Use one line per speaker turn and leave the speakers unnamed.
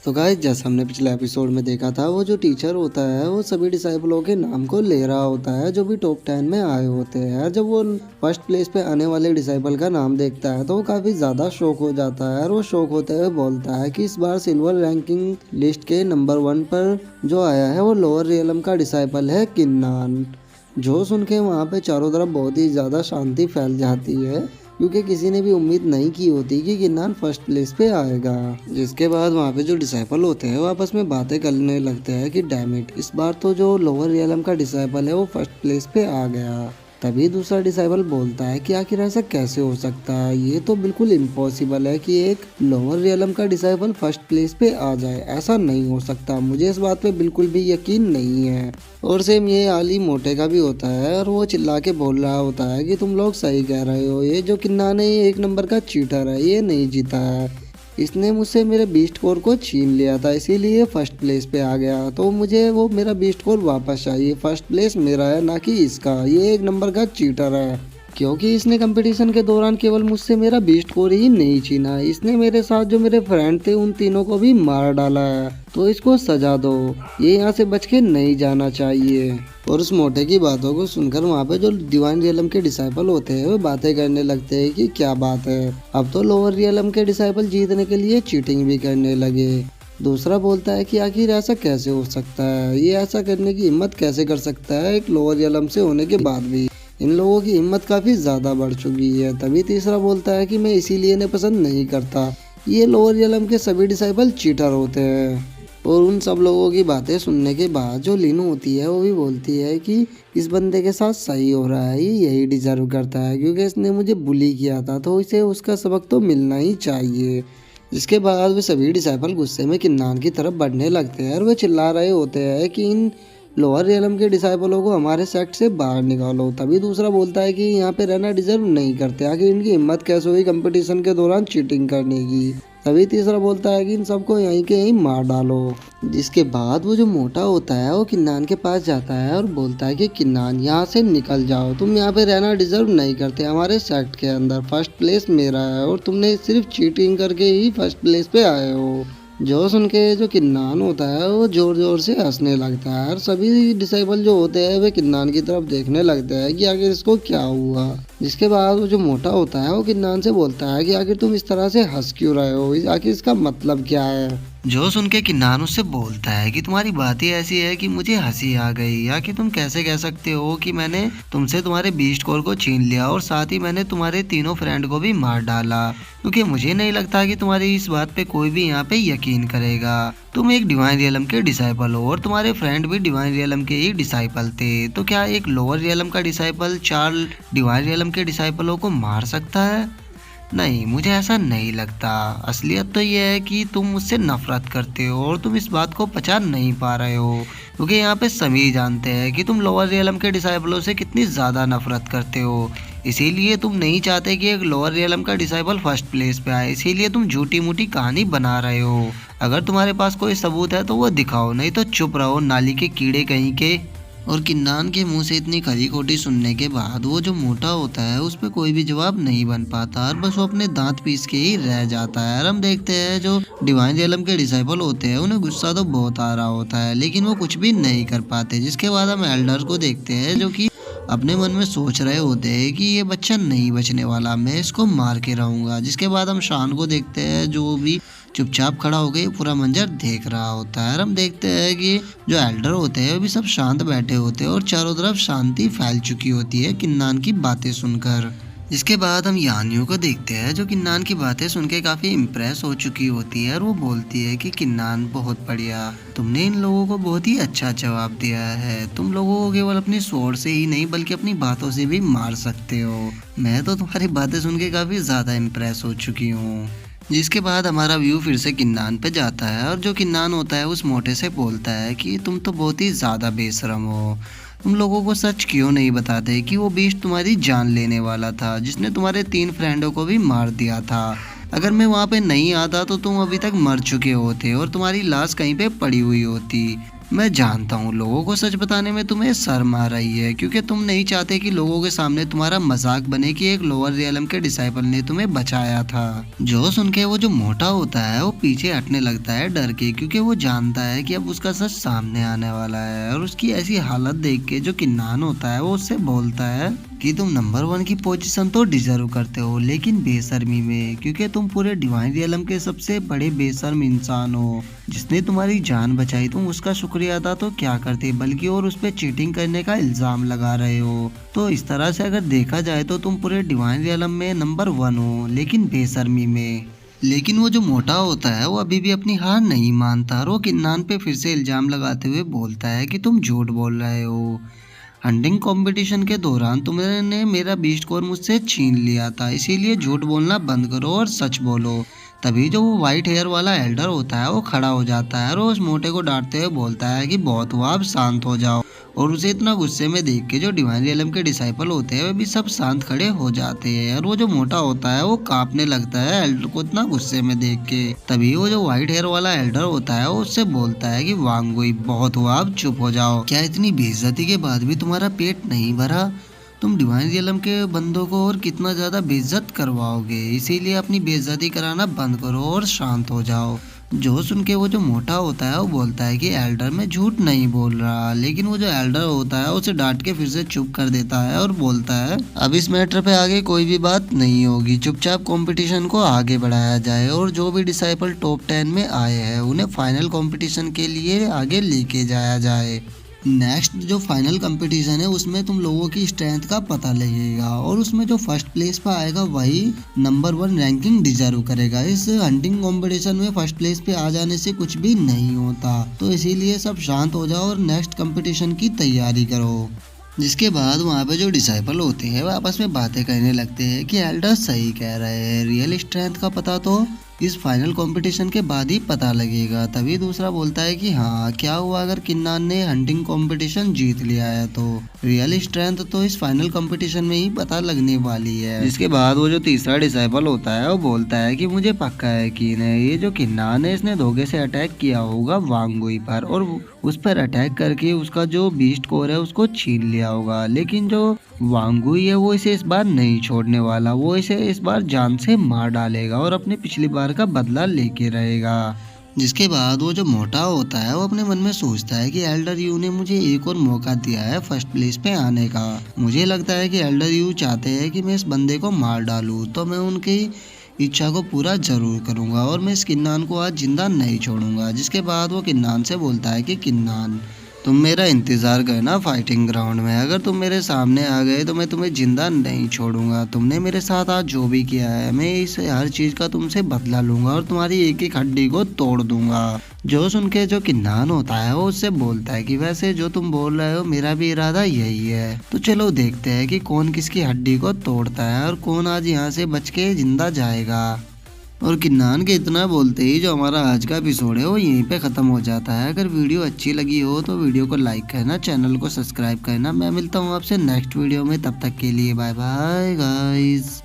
तो गाइस जैसा हमने पिछले एपिसोड में देखा था, वो जो टीचर होता है वो सभी डिसाइपलों के नाम को ले रहा होता है जो भी टॉप 10 में आए होते हैं। जब वो फर्स्ट प्लेस पे आने वाले डिसाइपल का नाम देखता है तो वो काफी ज्यादा शॉक हो जाता है और वो शॉक होते हुए बोलता है कि इस बार सिल्वर रैंकिंग लिस्ट के नंबर 1 पर जो आया है वो लोअर रियलम का डिसाइपल है किन्नान। जो सुन के वहाँ पे चारों तरफ बहुत ही ज़्यादा शांति फैल जाती है क्योंकि किसी ने भी उम्मीद नहीं की होती कि किन्नान फर्स्ट प्लेस पे आएगा। जिसके बाद वहाँ पे जो डिसाइपल होते हैं वो आपस में बातें करने लगते हैं कि डैम इट, इस बार तो जो लोअर रियलम का डिसाइपल है वो फर्स्ट प्लेस पे आ गया। तभी दूसरा डिसाइपल बोलता है कि आखिर ऐसा कैसे हो सकता है, ये तो बिल्कुल इम्पॉसिबल है कि एक लोअर रियलम का डिसाइपल फर्स्ट प्लेस पे आ जाए। ऐसा नहीं हो सकता, मुझे इस बात पे बिल्कुल भी यकीन नहीं है। और सेम ये आली मोटे का भी होता है और वो चिल्ला के बोल रहा होता है कि तुम लोग सही कह रहे हो, ये जो किन्नान है ये एक नंबर का चीटर है, ये नहीं जीता है, इसने मुझसे मेरे बीस्ट कोर को छीन लिया था इसीलिए फर्स्ट प्लेस पे आ गया। तो मुझे वो मेरा बीस्ट कोर वापस चाहिए, फर्स्ट प्लेस मेरा है ना कि इसका, ये एक नंबर का चीटर है क्योंकि इसने कंपटीशन के दौरान केवल मुझसे मेरा बीस्ट कोर ही नहीं छीना, इसने मेरे साथ जो मेरे फ्रेंड थे उन तीनों को भी मार डाला है, तो इसको सजा दो, ये यहाँ से बच के नहीं जाना चाहिए। और उस मोटे की बातों को सुनकर वहाँ पे जो डिवाइन रियलम के डिसाइपल होते हैं वो बातें करने लगते हैं कि क्या बात है, अब तो लोअर रियलम के डिसाइपल जीतने के लिए चीटिंग भी करने लगे। दूसरा बोलता है कि आखिर ऐसा कैसे हो सकता है, ये ऐसा करने की हिम्मत कैसे कर सकता है एक लोअर रियलम से होने के बाद भी, इन लोगों की हिम्मत काफ़ी ज़्यादा बढ़ चुकी है। तभी तीसरा बोलता है कि मैं इसीलिए इन्हें पसंद नहीं करता, ये लोअर रियलम के सभी डिसाइपल चीटर होते हैं। और उन सब लोगों की बातें सुनने के बाद जो लिनू होती है वो भी बोलती है कि इस बंदे के साथ सही हो रहा है, ये यही डिजर्व करता है क्योंकि इसने मुझे बुली किया था तो इसे उसका सबक तो मिलना ही चाहिए। जिसके बाद वे सभी डिसाइपल गुस्से में किन्नान की तरफ बढ़ने लगते हैं और वे चिल्ला रहे होते हैं कि इन लोअर रियलम के डिसाइपलों को हमारे सेक्ट से बाहर निकालो। तभी दूसरा बोलता है कि यहाँ पे रहना डिजर्व नहीं करते, आखिर इनकी हिम्मत कैसे हुई कंपटीशन के दौरान चीटिंग करने की। तभी तीसरा बोलता है कि इन सबको यहीं के यहीं मार डालो। जिसके बाद वो जो मोटा होता है वो किन्नान के पास जाता है और बोलता है कि किन्नान यहाँ से निकल जाओ, तुम यहाँ पे रहना डिजर्व नहीं करते, हमारे सेक्ट के अंदर फर्स्ट प्लेस मेरा है और तुमने सिर्फ चीटिंग करके ही फर्स्ट प्लेस पे आए हो। जो सुन के जो किन्नान होता है वो जोर जोर से हंसने लगता है और सभी डिसाइबल जो होते हैं वे किन्नान की तरफ देखने लगते हैं कि आखिर इसको क्या हुआ। जिसके बाद वो जो मोटा होता है वो किन्नान से बोलता है कि आखिर तुम इस तरह से हंस क्यों रहे हो, आखिर इसका मतलब क्या है। जो सुन के किन्नान उससे बोलता है कि तुम्हारी बात ही ऐसी है कि मुझे हंसी आ गई, या कि तुम कैसे कह सकते हो कि मैंने तुमसे तुम्हारे बीस्ट कोर को छीन लिया और साथ ही मैंने तुम्हारे तीनों फ्रेंड को भी मार डाला, क्योंकि मुझे नहीं लगता कि तुम्हारी इस बात पे कोई भी यहाँ पे यकीन करेगा। तुम एक डिवाइन रियलम के डिसाइपल हो और तुम्हारे फ्रेंड भी डिवाइन रियलम के ही डिसाइपल थे, तो क्या एक लोअर रियलम का डिसाइपल 4 डिवाइन रियलम के डिसाइपलों को मार सकता है? नहीं, मुझे ऐसा नहीं लगता। असलियत तो यह है कि तुम मुझसे नफरत करते हो और तुम इस बात को पचा नहीं पा रहे हो, क्योंकि यहाँ पे सभी जानते हैं कि तुम लोअर रियलम के डिसाइपलों से कितनी ज़्यादा नफरत करते हो। इसीलिए तुम नहीं चाहते कि एक लोअर रियलम का डिसाइपल फर्स्ट प्लेस पे आए, इसीलिए तुम झूठी मूठी कहानी बना रहे हो। अगर तुम्हारे पास कोई सबूत है तो वो दिखाओ, नहीं तो चुप रहो नाली के कीड़े कहीं के। और किन्नान के मुंह से इतनी खरी खोटी सुनने के बाद वो जो मोटा होता है उस पर कोई भी जवाब नहीं बन पाता और बस वो अपने दांत पीस के ही रह जाता है। और हम देखते हैं जो डिवाइन रियलम के डिसाइपल होते हैं उन्हें गुस्सा तो बहुत आ रहा होता है लेकिन वो कुछ भी नहीं कर पाते। जिसके बाद हम एल्डर को देखते हैं जो कि अपने मन में सोच रहे होते हैं कि ये बच्चा नहीं बचने वाला, मैं इसको मार के रहूंगा। जिसके बाद हम शान को देखते हैं जो भी चुपचाप खड़ा होकर पूरा मंजर देख रहा होता है। और हम देखते हैं कि जो एल्डर होते हैं वो भी सब शांत बैठे होते हैं और चारों तरफ शांति फैल चुकी होती है किन्नान की बातें सुनकर। इसके बाद हम यानियों को देखते हैं जो किन्नान की बातें सुन के काफ़ी इम्प्रेस हो चुकी होती है और वो बोलती है कि किन्नान बहुत बढ़िया, तुमने इन लोगों को बहुत ही अच्छा जवाब दिया है, तुम लोगों को केवल अपनी सोच से ही नहीं बल्कि अपनी बातों से भी मार सकते हो। मैं तो तुम्हारी बातें सुन के काफ़ी ज़्यादा इम्प्रेस हो चुकी हूँ। जिसके बाद हमारा व्यू फिर से किन्नान पे जाता है और जो किन्नान होता है उस मोटे से बोलता है कि तुम तो बहुत ही ज़्यादा बेशरम हो, तुम लोगों को सच क्यों नहीं बताते कि वो बीस्ट तुम्हारी जान लेने वाला था जिसने तुम्हारे 3 फ्रेंडों को भी मार दिया था। अगर मैं वहाँ पे नहीं आता तो तुम अभी तक मर चुके होते और तुम्हारी लाश कहीं पे पड़ी हुई होती। मैं जानता हूँ लोगों को सच बताने में तुम्हें शर्म आ रही है क्योंकि तुम नहीं चाहते कि लोगों के सामने तुम्हारा मजाक बने कि एक लोअर रियलम के डिसाइपल ने तुम्हें बचाया था। जो सुन के वो जो मोटा होता है वो पीछे हटने लगता है डर के, क्योंकि वो जानता है कि अब उसका सच सामने आने वाला है। और उसकी ऐसी हालत देख के जो किन्नान होता है वो उससे बोलता है कि तुम नंबर 1 की पोजीशन तो डिजर्व करते हो, लेकिन बेशर्मी में, क्योंकि तुम पूरे डिवाइन रियलम के सबसे बड़े बेशर्म इंसान हो। जिसने तुम्हारी जान बचाई तुम उसका शुक्रिया अदा तो क्या करते बल्कि और उस पर चीटिंग करने का इल्जाम लगा रहे हो। तो इस तरह से अगर देखा जाए तो तुम पूरे डिवाइन रियलम में नंबर 1 हो, लेकिन बेशर्मी में। लेकिन वो जो मोटा होता है वो अभी भी अपनी हार नहीं मानता और वो किन्नान पे फिर से इल्जाम लगाते हुए बोलता है कि तुम झूठ बोल रहे हो। हंटिंग कंपटीशन के दौरान तुमने मेरा बीस्ट कोर मुझसे छीन लिया था, इसीलिए झूठ बोलना बंद करो और सच बोलो। तभी जो वो व्हाइट हेयर वाला एल्डर होता है वो खड़ा हो जाता है और उस मोटे को डांटते हुए बोलता है कि बहुत हुआ, अब शांत हो जाओ। और उसे इतना गुस्से में देख के जो डिवाइन रियलम के डिसाइपल होते हैं वे भी सब शांत खड़े हो जाते हैं। और वो जो मोटा होता है वो कांपने लगता है एल्डर को इतना गुस्से में देख के। तभी वो जो व्हाइट हेयर वाला एल्डर होता है वो उससे बोलता है कि वांगुई, बहुत हुआ, अब चुप हो जाओ। क्या इतनी बेइज्जती के बाद भी तुम्हारा पेट नहीं भरा? तुम डिवाइन रियलम के बंदों को और कितना ज्यादा बेइज्जत करवाओगे, इसीलिए अपनी बेइज्जती कराना बंद करो और शांत हो जाओ। जो सुन के वो जो मोटा होता है वो बोलता है कि एल्डर मैं झूठ नहीं बोल रहा, लेकिन वो जो एल्डर होता है उसे डांट के फिर से चुप कर देता है और बोलता है अब इस मैटर पे आगे कोई भी बात नहीं होगी, चुपचाप कंपटीशन को आगे बढ़ाया जाए और जो भी डिसाइपल टॉप 10 में आए हैं उन्हें फाइनल कंपटीशन के लिए आगे लेके जाया जाए। नेक्स्ट जो फाइनल कंपटीशन है उसमें तुम लोगों की स्ट्रेंथ का पता लगेगा और उसमें जो फर्स्ट प्लेस पे आएगा वही नंबर 1 रैंकिंग डिजर्व करेगा। इस हंटिंग कंपटीशन में फर्स्ट प्लेस पे आ जाने से कुछ भी नहीं होता, तो इसीलिए सब शांत हो जाओ और नेक्स्ट कंपटीशन की तैयारी करो। जिसके बाद वहाँ पे जो डिसाइपल होते हैं वो आपस में बातें करने लगते हैं कि एल्डर सही कह रहे हैं, रियल स्ट्रेंथ का पता तो इस फाइनल कंपटीशन के बाद ही पता लगेगा। तभी दूसरा बोलता है कि हाँ, क्या हुआ अगर किन्नान ने हंटिंग कंपटीशन जीत लिया है तो रियल स्ट्रेंथ तो इस फाइनल कंपटीशन में ही पता लगने वाली है। जिसके बाद वो जो तीसरा डिसाइपल होता है वो बोलता है कि मुझे पक्का यकीन है ये जो किन्नान है इसने धोखे से अटैक किया होगा वांगुई पर और उस पर अटैक करके उसका जो बीस्ट कोर है उसको छीन लिया होगा। लेकिन जो वांगुई है वो इसे इस बार नहीं छोड़ने वाला, वो इसे इस बार जान से मार डालेगा और अपने पिछली बार का बदला लेके रहेगा। जिसके बाद वो जो मोटा होता है वो अपने मन में सोचता है कि एल्डर यू ने मुझे एक और मौका दिया है फर्स्ट प्लेस पे आने का। मुझे लगता है कि एल्डर यू चाहते हैं कि मैं इस बंदे को मार डालूं, तो मैं उनकी इच्छा को पूरा जरूर करूंगा और मैं इस किन्नान को आज जिंदा नहीं छोड़ूंगा। जिसके बाद वो किन्नान से बोलता है कि किन्नान, तुम मेरा इंतजार करना फाइटिंग ग्राउंड में, अगर तुम मेरे सामने आ गए तो मैं तुम्हें जिंदा नहीं छोड़ूंगा। तुमने मेरे साथ आज जो भी किया है मैं इस हर चीज का तुमसे बदला लूंगा और तुम्हारी एक एक हड्डी को तोड़ दूंगा। जो सुन के जो किन्नान होता है वो उससे बोलता है कि वैसे जो तुम बोल रहे हो मेरा भी इरादा यही है, तो चलो देखते हैं कि कौन किसकी हड्डी को तोड़ता है और कौन आज यहाँ से बच के जिंदा जाएगा। और किन्नान के इतना बोलते ही जो हमारा आज का एपिसोड है वो यहीं पे ख़त्म हो जाता है। अगर वीडियो अच्छी लगी हो तो वीडियो को लाइक करना, चैनल को सब्सक्राइब करना। मैं मिलता हूँ आपसे नेक्स्ट वीडियो में, तब तक के लिए बाय बाय गाइस।